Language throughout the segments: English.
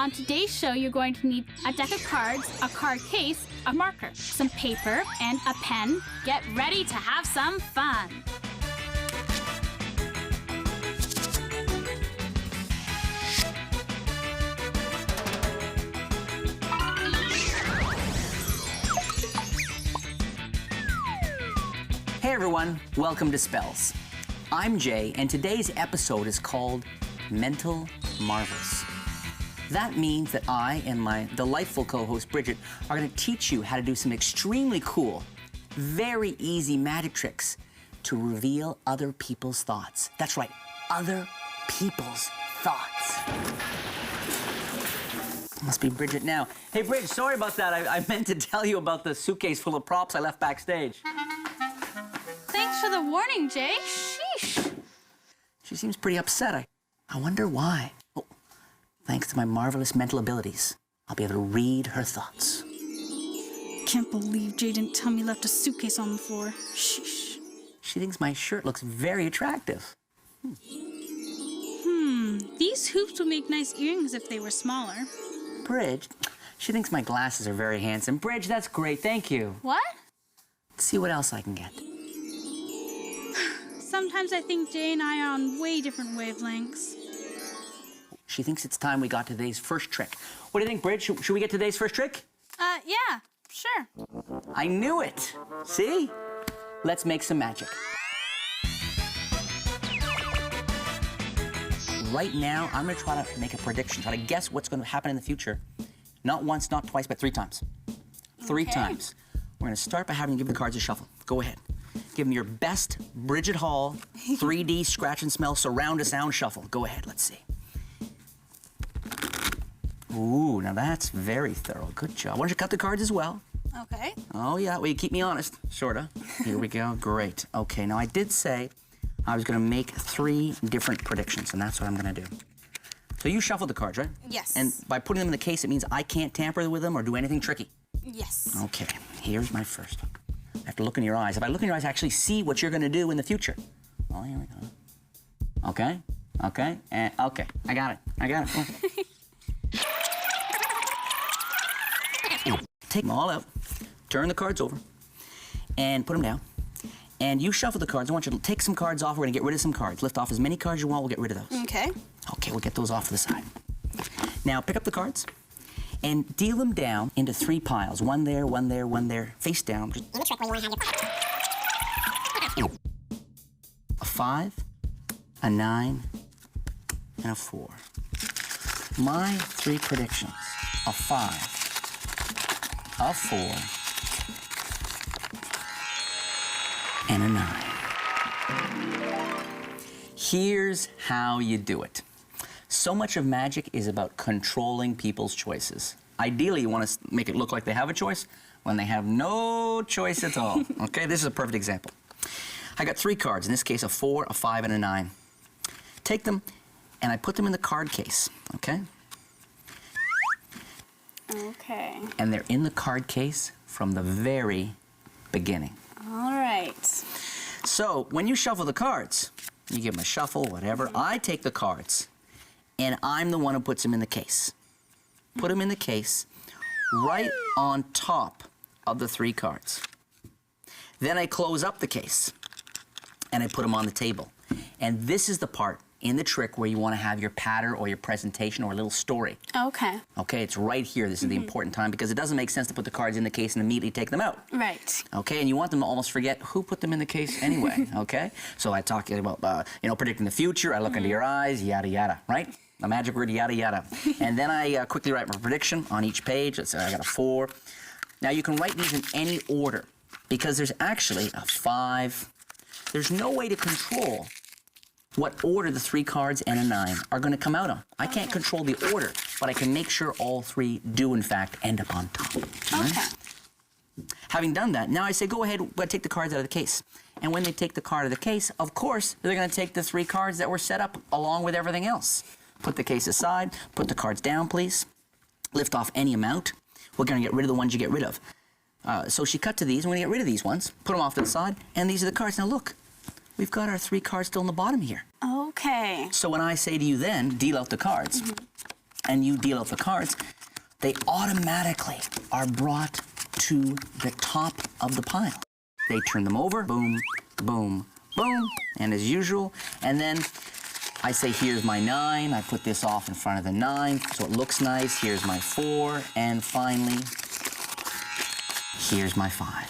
On today's show, you're going to need a deck of cards, a card case, a marker, some paper, and a pen. Get ready to have some fun. Hey everyone, welcome to Spellz. I'm Jay, and today's episode is called Mental Marvels. That means that I and my delightful co-host Bridget are going to teach you how to do some extremely cool, very easy magic tricks to reveal other people's thoughts. That's right, other people's thoughts. Must be Bridget now. Hey Bridget, sorry about that. I meant to tell you about the suitcase full of props I left backstage. Thanks for the warning, Jay. Sheesh. She seems pretty upset. I wonder why. Oh, thanks to my marvelous mental abilities, I'll be able to read her thoughts. Can't believe Jay didn't tell me he left a suitcase on the floor. Sheesh. She thinks my shirt looks very attractive. These hoops would make nice earrings if they were smaller. Bridge, she thinks my glasses are very handsome. Bridge, that's great, thank you. What? Let's see what else I can get. Sometimes I think Jay and I are on way different wavelengths. She thinks it's time we got to today's first trick. What do you think, Bridge? Should we get today's first trick? Yeah, sure. I knew it. See? Let's make some magic. Right now, I'm gonna try to make a prediction, try to guess what's gonna happen in the future. Not once, not twice, but 3 times. 3 times. We're gonna start by having you give the cards a shuffle. Go ahead. Give them your best Bridget Hall 3D scratch and smell surround a sound shuffle. Go ahead, let's see. Ooh, now that's very thorough. Good job. Why don't you cut the cards as well? Okay. Oh, yeah, well, you keep me honest, sorta. Here we go, great. Okay, now I did say I was gonna make 3 different predictions, and that's what I'm gonna do. So you shuffle the cards, right? Yes. And by putting them in the case, it means I can't tamper with them or do anything tricky. Yes. Okay, here's my first one. I have to look in your eyes. If I look in your eyes, I actually see what you're gonna do in the future. Oh, here we go. Okay, okay, and okay. I got it. Oh. Take them all out, turn the cards over, and put them down. And you shuffle the cards. I want you to take some cards off. We're gonna get rid of some cards. Lift off as many cards you want, we'll get rid of those. Okay. Okay, we'll get those off to the side. Now, pick up the cards and deal them down into 3 piles. One there, one there, one there, face down. A 5, a 9, and a 4. My 3 predictions: a 5, a 4, and a 9. Here's how you do it. So much of magic is about controlling people's choices. Ideally, you want to make it look like they have a choice when they have no choice at all. Okay, this is a perfect example. I got 3 cards, in this case a 4, a 5, and a 9. Take them, and I put them in the card case, okay? Okay. And they're in the card case from the very beginning. All right. So, when you shuffle the cards, you give them a shuffle, whatever, I take the cards, and I'm the one who puts them in the case. Put them in the case right on top of the 3 cards. Then I close up the case, and I put them on the table. And this is the part in the trick where you want to have your patter or your presentation or a little story. Okay. Okay, it's right here. This is the important time because it doesn't make sense to put the cards in the case and immediately take them out. Right. Okay, and you want them to almost forget who put them in the case anyway, okay? So I talk about, predicting the future. I look into your eyes, yada, yada, right? The magic word, yada, yada. And then I quickly write my prediction on each page. Let's say I got a 4. Now, you can write these in any order because there's actually a 5. There's no way to control what order the 3 cards and a 9 are going to come out on. I can't control the order, but I can make sure all 3 do, in fact, end up on top. Right? Okay. Having done that, now I say, go ahead, take the cards out of the case. And when they take the card out of the case, of course, they're going to take the 3 cards that were set up along with everything else. Put the case aside, put the cards down, please. Lift off any amount. We're going to get rid of the ones you get rid of. So she cut to these, and we're going to get rid of these ones, put them off to the side, and these are the cards. Now look, we've got our 3 cards still in the bottom here. Okay. So when I say to you then, deal out the cards, and you deal out the cards, they automatically are brought to the top of the pile. They turn them over, boom, boom, boom, and as usual, and then I say, here's my 9, I put this off in front of the 9, so it looks nice, here's my 4, and finally, here's my 5.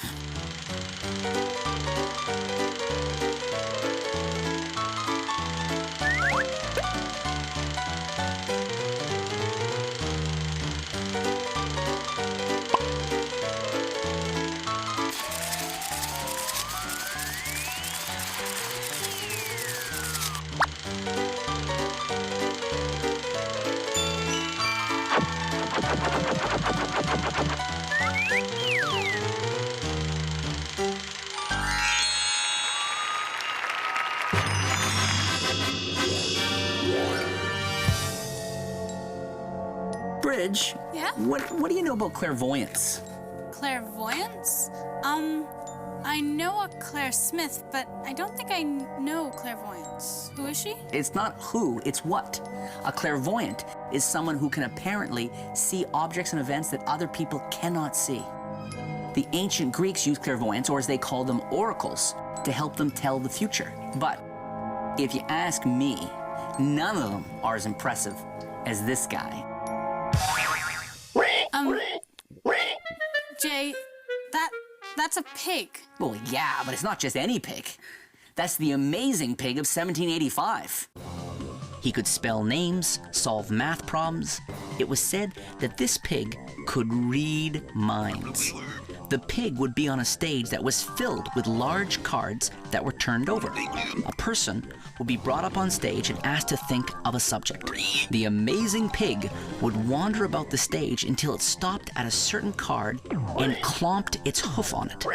Bridge, Yeah? what do you know about clairvoyance? Clairvoyance? I know a Claire Smith, but I don't think I know clairvoyance. Who is she? It's not who, it's what. A clairvoyant is someone who can apparently see objects and events that other people cannot see. The ancient Greeks used clairvoyance, or as they called them, oracles, to help them tell the future. But if you ask me, none of them are as impressive as this guy. Jay, that's a pig. Well, yeah, but it's not just any pig. That's the amazing pig of 1785. He could spell names, solve math problems. It was said that this pig could read minds. The pig would be on a stage that was filled with large cards that were turned over. A person would be brought up on stage and asked to think of a subject. The amazing pig would wander about the stage until it stopped at a certain card and clomped its hoof on it.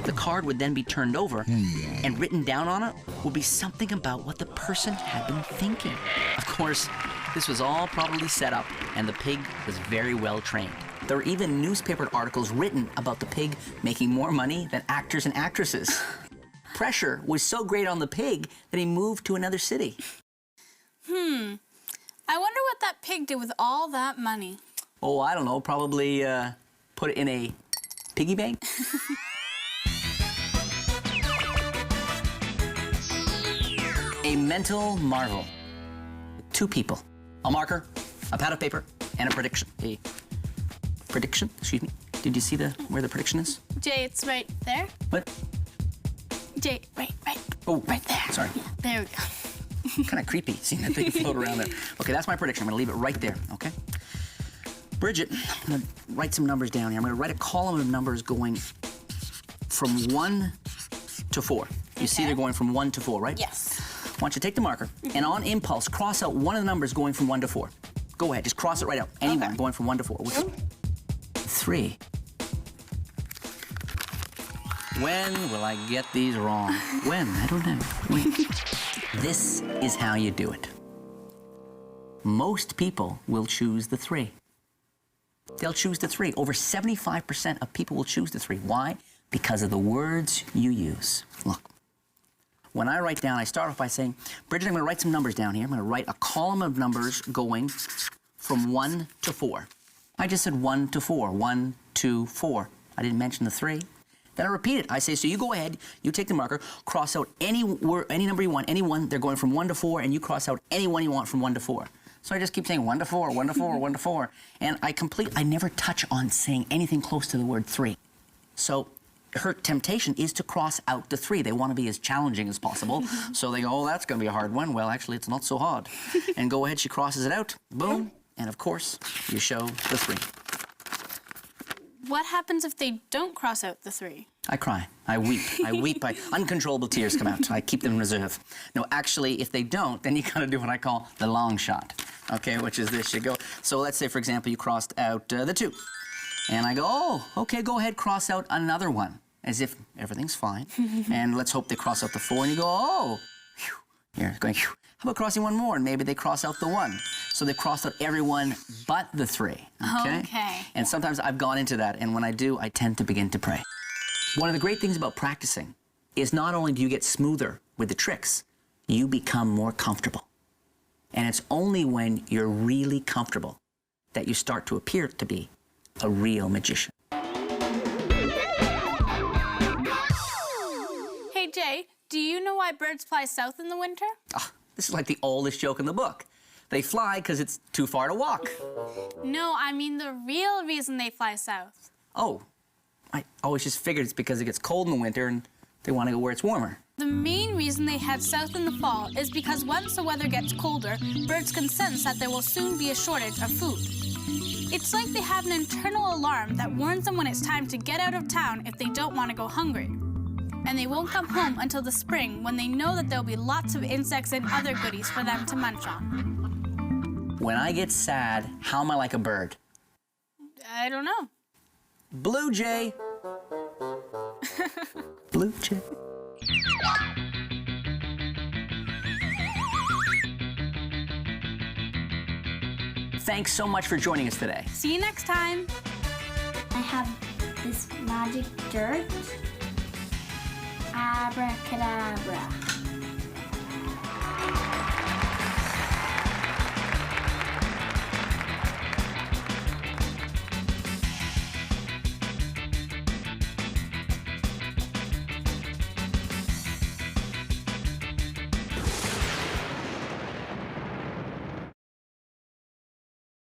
The card would then be turned over, and written down on it would be something about what the person had been thinking. Of course, this was all probably set up, and the pig was very well trained. There were even newspaper articles written about the pig making more money than actors and actresses. Pressure was so great on the pig that he moved to another city. I wonder what that pig did with all that money. Oh, I don't know, probably put it in a piggy bank? A mental marvel. 2 people. A marker, a pad of paper, and a prediction. A prediction, excuse me. Did you see where the prediction is? Jay, it's right there. What? Jay, right. Oh, Right there. Sorry. Yeah, there we go. Kind of creepy seeing that thing float around there. Okay, that's my prediction. I'm gonna leave it right there, okay? Bridget, I'm gonna write some numbers down here. I'm gonna write a column of numbers going from 1 to 4. You see they're going from 1 to 4, right? Yes. Why don't you take the marker and on impulse, cross out one of the numbers going from 1 to 4. Go ahead, just cross it right out. Anyone going from 1 to 4. 3. When will I get these wrong? When? I don't know. Wait. This is how you do it. Most people will choose the 3. They'll choose the 3. Over 75% of people will choose the 3. Why? Because of the words you use. Look. When I write down, I start off by saying, Bridget, I'm going to write some numbers down here. I'm going to write a column of numbers going from 1 to 4. I just said 1 to 4. 1, 2, 4. I didn't mention the 3. Then I repeat it. I say, so you go ahead, you take the marker, cross out any word, any number you want, any one. They're going from 1 to 4, and you cross out any one you want from 1 to 4. So I just keep saying 1 to 4, 1 to 4, 1 to 4. And I never touch on saying anything close to the word 3. So her temptation is to cross out the 3. They want to be as challenging as possible. So they go, oh, that's going to be a hard one. Well, actually, it's not so hard. And go ahead, she crosses it out. Boom. And of course, you show the 3. What happens if they don't cross out the 3? I cry. I weep. I weep. Uncontrollable tears come out. I keep them in reserve. No, actually, if they don't, then you gotta do what I call the long shot. Okay, which is this. You go. So let's say, for example, you crossed out the 2. And I go, oh, okay, go ahead, cross out another one. As if everything's fine. And let's hope they cross out the 4. And you go, oh, whew. You're going, whew. How about crossing one more? And maybe they cross out the 1. So they crossed out every one but the 3. Okay? And sometimes I've gone into that, and when I do, I tend to begin to pray. One of the great things about practicing is not only do you get smoother with the tricks, you become more comfortable. And it's only when you're really comfortable that you start to appear to be a real magician. Hey, Jay, do you know why birds fly south in the winter? This is like the oldest joke in the book. They fly because it's too far to walk. No, I mean the real reason they fly south. Oh, I always just figured it's because it gets cold in the winter and they want to go where it's warmer. The main reason they head south in the fall is because once the weather gets colder, birds can sense that there will soon be a shortage of food. It's like they have an internal alarm that warns them when it's time to get out of town if they don't want to go hungry. And they won't come home until the spring when they know that there'll be lots of insects and other goodies for them to munch on. When I get sad, how am I like a bird? I don't know. Blue jay. Blue jay. Thanks so much for joining us today. See you next time. I have this magic dirt. Abracadabra.